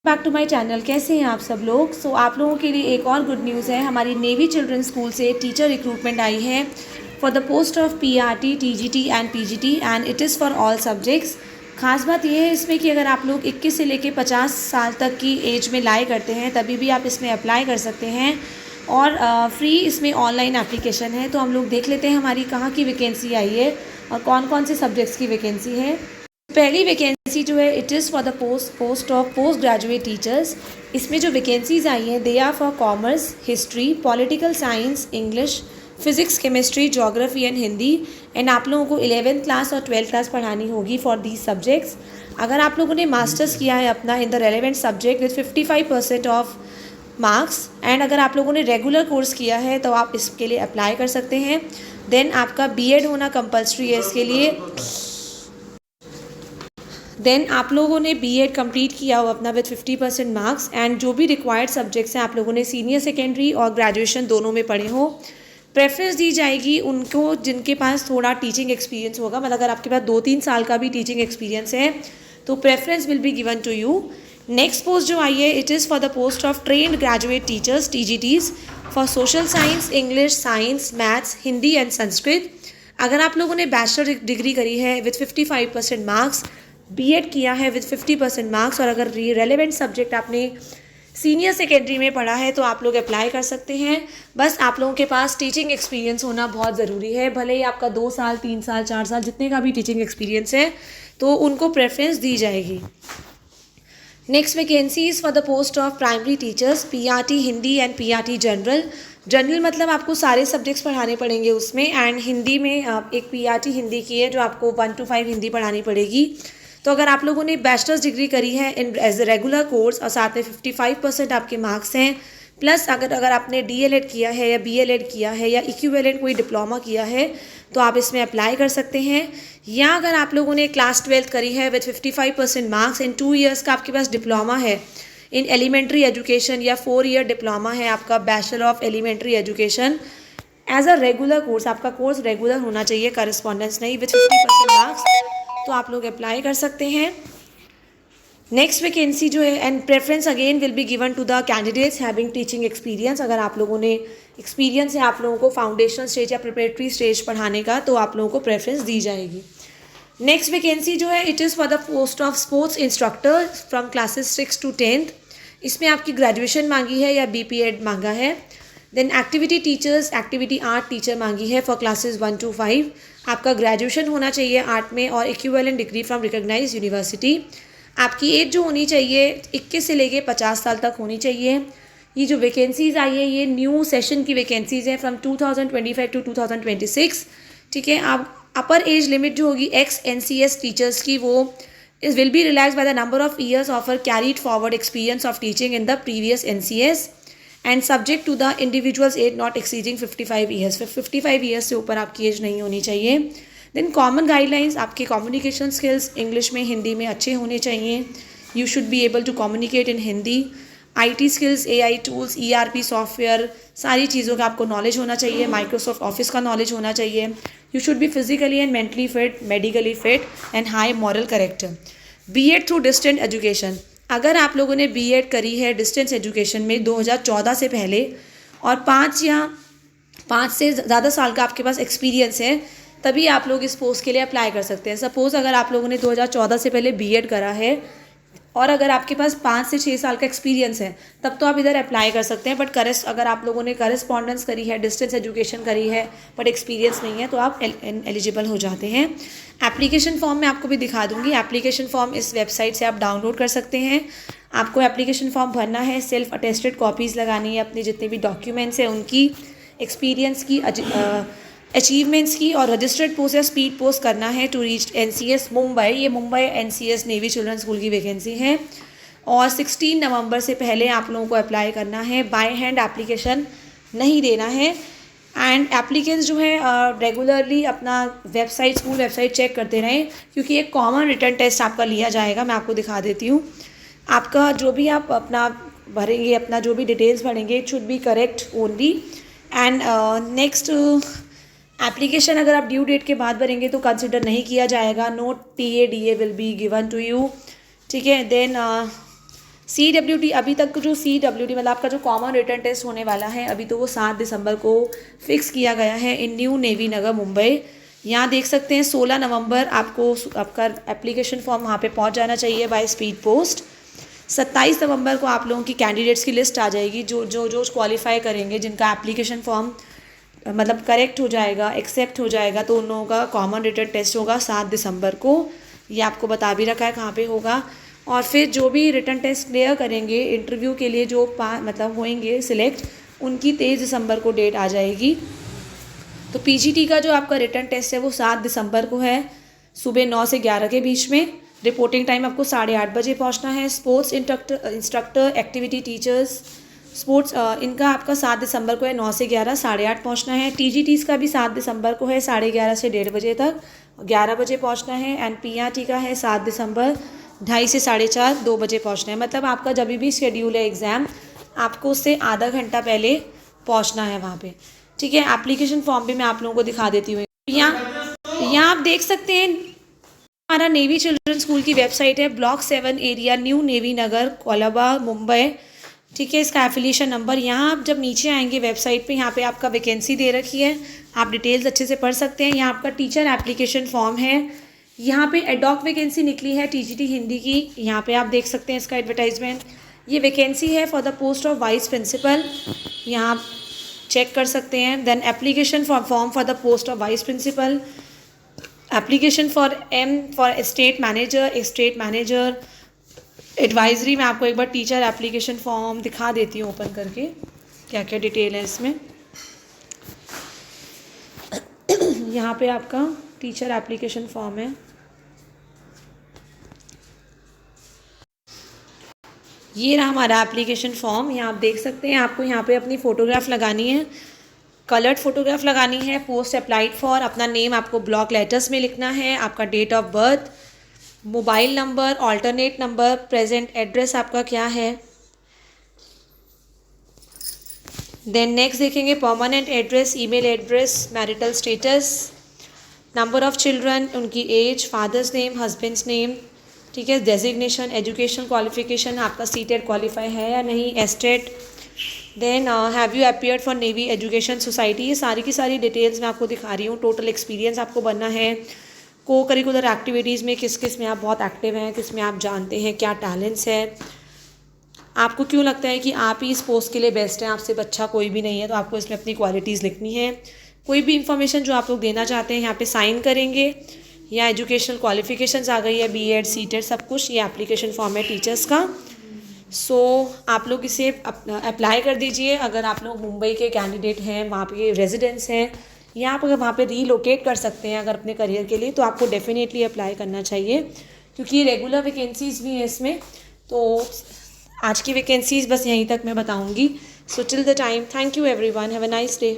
Back to my channel. कैसे हैं आप सब लोग। आप लोगों के लिए एक और गुड न्यूज़ है। हमारी नेवी चिल्ड्रन स्कूल से टीचर रिक्रूटमेंट आई है for the post of PRT, TGT and PGT and it is for all subjects. खास बात यह है इसमें कि अगर आप लोग 21 से लेकर 50 साल तक की एज में लाई करते हैं तभी भी आप इसमें अप्लाई कर सकते हैं और फ्री इसमें ऑनलाइन एप्लीकेशन है। तो हम लोग देख लेते हैं हमारी कहाँ की वैकेंसी आई है और कौन कौन से सब्जेक्ट्स की वैकेंसी है। पहली वैकेंसी जो है it is for the post of post graduate teachers. इसमें जो वैकेंसीज आई हैं they are for commerce, history, political science, English, physics, chemistry, geography and Hindi. And आप लोगों को 11th क्लास और 12th क्लास पढ़ानी होगी फॉर दीज सब्जेक्ट्स। अगर आप लोगों ने मास्टर्स किया है अपना in the relevant subject with 55% of marks and अगर आप लोगों ने रेगुलर कोर्स किया है तो आप इसके लिए अप्लाई कर सकते हैं। देन आपका बीएड होना कंपलसरी है इसके लिए। देन आप लोगों ने बीएड कंप्लीट किया हो अपना विद 50% मार्क्स एंड जो भी रिक्वायर्ड सब्जेक्ट्स हैं आप लोगों ने सीनियर सेकेंडरी और ग्रेजुएशन दोनों में पढ़े हो। प्रेफरेंस दी जाएगी उनको जिनके पास थोड़ा टीचिंग एक्सपीरियंस होगा। मतलब अगर आपके पास 2-3 साल का भी टीचिंग एक्सपीरियंस है तो preference will be given to you. Next post जो आई है it is for the post of trained graduate teachers, TGTs, for social science, English, science, maths, Hindi and Sanskrit. अगर आप लोगों ने बैचलर डिग्री करी है विद 55% मार्क्स, बीएड किया है विद 50% मार्क्स और अगर रेलेवेंट सब्जेक्ट आपने सीनियर सेकेंडरी में पढ़ा है तो आप लोग अप्लाई कर सकते हैं। बस आप लोगों के पास टीचिंग एक्सपीरियंस होना बहुत ज़रूरी है। भले ही आपका 2 साल, 3 साल, 4 साल जितने का भी टीचिंग एक्सपीरियंस है तो उनको प्रेफरेंस दी जाएगी। Next vacancies for the post of primary teachers, PRT Hindi and PRT general. General मतलब आपको सारे सब्जेक्ट्स पढ़ाने पड़ेंगे उसमें एंड हिंदी में एक पीआरटी हिंदी की है जो आपको 1 to 5 हिंदी पढ़ानी पड़ेगी। तो अगर आप लोगों ने बैचलर्स डिग्री करी है इन एज ए रेगुलर कोर्स और साथ में 55% आपके मार्क्स हैं प्लस अगर आपने डीएलएड किया है या बीएलएड किया है या इक्विवेलेंट कोई डिप्लोमा किया है तो आप इसमें अप्लाई कर सकते हैं। या अगर आप लोगों ने क्लास 12th करी है विद 55% मार्क्स इन 2 years का आपके पास डिप्लोमा है इन एलिमेंट्री एजुकेशन या 4 year डिप्लोमा है आपका bachelor of elementary education as a regular course. आपका कोर्स रेगुलर होना चाहिए, करस्पॉन्डेंस नहीं, विद 50% मार्क्स, तो आप लोग अप्लाई कर सकते हैं। नेक्स्ट वैकेंसी जो है and preference again will be given to the candidates having teaching experience. अगर आप लोगों ने एक्सपीरियंस है आप लोगों को फाउंडेशन स्टेज या प्रिपरेटरी स्टेज पढ़ाने का तो आप लोगों को प्रेफरेंस दी जाएगी। नेक्स्ट वैकेंसी जो है it is for the post of sports instructor from classes 6 to 10th। इसमें आपकी ग्रेजुएशन मांगी है या बीपीएड मांगा है। Then activity teachers, activity art teacher मांगी है फॉर क्लासेस 1 to 5। आपका ग्रेजुएशन होना चाहिए आर्ट में और equivalent degree from recognized university. आपकी एज जो होनी चाहिए 21 से लेके 50 साल तक होनी चाहिए। ये जो वैकेंसीज़ आई है ये न्यू सेशन की वैकेंसीज़ हैं फ्रॉम 2025 to 2026। ठीक है। आप अपर एज लिमिट जो होगी एक्स एनसीएस टीचर्स की वो is will be relax by the number of years offer carried forward experience of teaching in the previous NCS and subject to the individuals age not exceeding 55 years. 55 years से ऊपर आपकी age नहीं होनी चाहिए। Then common guidelines, आपके communication skills English में हिंदी में अच्छे होने चाहिए। You should be able to communicate in Hindi. IT skills, AI tools, ERP software, सारी चीज़ों का आपको नॉलेज होना चाहिए। माइक्रोसॉफ्ट ऑफिस का नॉलेज होना चाहिए। You should be physically and mentally fit, medically fit and high moral character. BEd through distant education, अगर आप लोगों ने बीएड करी है डिस्टेंस एजुकेशन में 2014 से पहले और 5 से ज़्यादा साल का आपके पास एक्सपीरियंस है तभी आप लोग इस पोस्ट के लिए अप्लाई कर सकते हैं। सपोज़ अगर आप लोगों ने 2014 से पहले बीएड करा है और अगर आपके पास 5 से 6 साल का एक्सपीरियंस है तब तो आप इधर अप्लाई कर सकते हैं। बट अगर आप लोगों ने करस्पॉन्डेंस करी है, डिस्टेंस एजुकेशन करी है बट एक्सपीरियंस नहीं है तो आप एलिजिबल हो जाते हैं। एप्लीकेशन फॉर्म मैं आपको भी दिखा दूंगी। एप्लीकेशन फॉर्म इस वेबसाइट से आप डाउनलोड कर सकते हैं। आपको एप्लीकेशन फॉर्म भरना है, सेल्फ अटेस्टेड कॉपीज़ लगानी है, अपने जितने भी डॉक्यूमेंट्स हैं उनकी, एक्सपीरियंस की, अचीवमेंट्स की और रजिस्टर्ड पोस्ट या स्पीड पोस्ट करना है टू रीच एनसीएस मुंबई। ये Mumbai NCS navy children school की वैकेंसी है और 16 नवंबर से पहले आप लोगों को अप्लाई करना है। बाय हैंड एप्लीकेशन नहीं देना है एंड एप्लीकेंट्स जो है रेगुलरली अपना वेबसाइट, स्कूल वेबसाइट चेक करते रहें क्योंकि एक कॉमन रिटर्न टेस्ट आपका लिया जाएगा। मैं आपको दिखा देती हूँ। आपका जो भी आप अपना भरेंगे, अपना जो भी डिटेल्स भरेंगे it should be correct only. And next application अगर आप ड्यू डेट के बाद भरेंगे तो कंसिडर नहीं किया जाएगा। No TA DA will be given to you. ठीक है। देन CWT अभी तक जो CWT मतलब आपका जो कॉमन रिटन टेस्ट होने वाला है अभी तो वो 7 दिसंबर को फिक्स किया गया है इन न्यू नेवी नगर मुंबई। यहाँ देख सकते हैं 16 नवंबर आपको आपका एप्लीकेशन फॉर्म वहाँ पे पहुँच जाना चाहिए बाय स्पीड पोस्ट। 27 नवंबर को आप लोगों की कैंडिडेट्स की लिस्ट आ जाएगी जो क्वालिफाई करेंगे, जिनका एप्लीकेशन फॉर्म मतलब करेक्ट हो जाएगा, एक्सेप्ट हो जाएगा, तो उन लोगों का कॉमन रिटन टेस्ट होगा 7 दिसंबर को। ये आपको बता भी रखा है कहाँ पे होगा। और फिर जो भी रिटन टेस्ट क्लियर करेंगे इंटरव्यू के लिए जो मतलब होंगे सिलेक्ट, उनकी 23 दिसंबर को डेट आ जाएगी। तो PGT का जो आपका रिटन टेस्ट है वो 7 दिसंबर को है सुबह 9 से 11 के बीच में। रिपोर्टिंग टाइम आपको 8:30 बजे पहुंचना है। Sports instructor activity teachers sports इनका आपका 7 दिसंबर को है 9 से 11, 8:30 पहुंचना है। TGTs का भी 7 दिसंबर को है 11:30 से 1:30 बजे तक, 11 बजे पहुंचना है। एंड PRT का है 7 दिसंबर 2:30 से 4:30, 2 बजे पहुंचना है। मतलब आपका जब भी शेड्यूल है एग्ज़ाम, आपको उससे आधा घंटा पहले पहुंचना है वहाँ पे, ठीक है। एप्लीकेशन फॉर्म भी मैं आप लोगों को दिखा देती हूँ। यहाँ आप देख सकते हैं हमारा नेवी चिल्ड्रन स्कूल की वेबसाइट है, ब्लॉक 7 एरिया न्यू नेवी नगर कोलाबा मुंबई, ठीक है। इसका एफिलिएशन नंबर यहाँ आप जब नीचे आएंगे वेबसाइट पे, यहाँ पे आपका वैकेंसी दे रखी है, आप डिटेल्स अच्छे से पढ़ सकते हैं। यहाँ आपका टीचर एप्लीकेशन फॉर्म है, यहाँ पे एडॉक वैकेंसी निकली है TGT हिंदी की, यहाँ पे आप देख सकते हैं इसका एडवर्टाइजमेंट। ये वैकेंसी है for the post of vice principal, यहाँ आप चेक कर सकते हैं। Then application form for the post of vice principal, application for state manager advisory. मैं आपको एक बार टीचर एप्लीकेशन फॉर्म दिखा देती हूँ ओपन करके, क्या क्या डिटेल है इसमें। यहाँ पे आपका टीचर एप्लीकेशन फॉर्म है, ये रहा हमारा एप्लीकेशन फॉर्म। यहाँ आप देख सकते हैं, आपको यहाँ पे अपनी फ़ोटोग्राफ लगानी है, कलर्ड फोटोग्राफ लगानी है। पोस्ट अप्लाइड फॉर, अपना नेम आपको ब्लॉक लेटर्स में लिखना है, आपका date of birth, mobile number, alternate number, present address आपका क्या है। देन नेक्स्ट देखेंगे permanent address, email address, marital status, number of children, उनकी age, father's name, husband's name, ठीक है। डेजिग्नेशन, एजुकेशन क्वालिफिकेशन, आपका सीटेट क्वालिफाई है या नहीं, एस्टेट। Then have you appeared for navy education society. ये सारी की सारी डिटेल्स मैं आपको दिखा रही हूँ। टोटल एक्सपीरियंस आपको बनना है, को करिकुलर एक्टिविटीज़ में किस किस में आप बहुत एक्टिव हैं, किस में आप जानते हैं, क्या टैलेंट्स है, आपको क्यों लगता है कि आप ही इस पोस्ट के लिए बेस्ट हैं, आपसे अच्छा कोई भी नहीं है, तो आपको इसमें अपनी क्वालिटीज़ लिखनी है। कोई भी इंफॉर्मेशन जो आप लोग देना चाहते हैं यहाँ पे साइन करेंगे। या एजुकेशनल क्वालिफिकेशंस आ गई है, BEd CTET सब कुछ, ये एप्लीकेशन फॉर्म है टीचर्स का। सो आप लोग इसे अप्लाई कर दीजिए। अगर आप लोग मुंबई के कैंडिडेट हैं, वहाँ पे रेजिडेंट्स हैं, या आप अगर वहाँ पे रीलोकेट कर सकते हैं अगर अपने करियर के लिए, तो आपको डेफिनेटली अप्लाई करना चाहिए, क्योंकि रेगुलर वैकेंसीज़ भी हैं इसमें। तो आज की वैकेंसीज़ बस यहीं तक मैं बताऊँगी। So till the time, thank you everyone, have a nice day.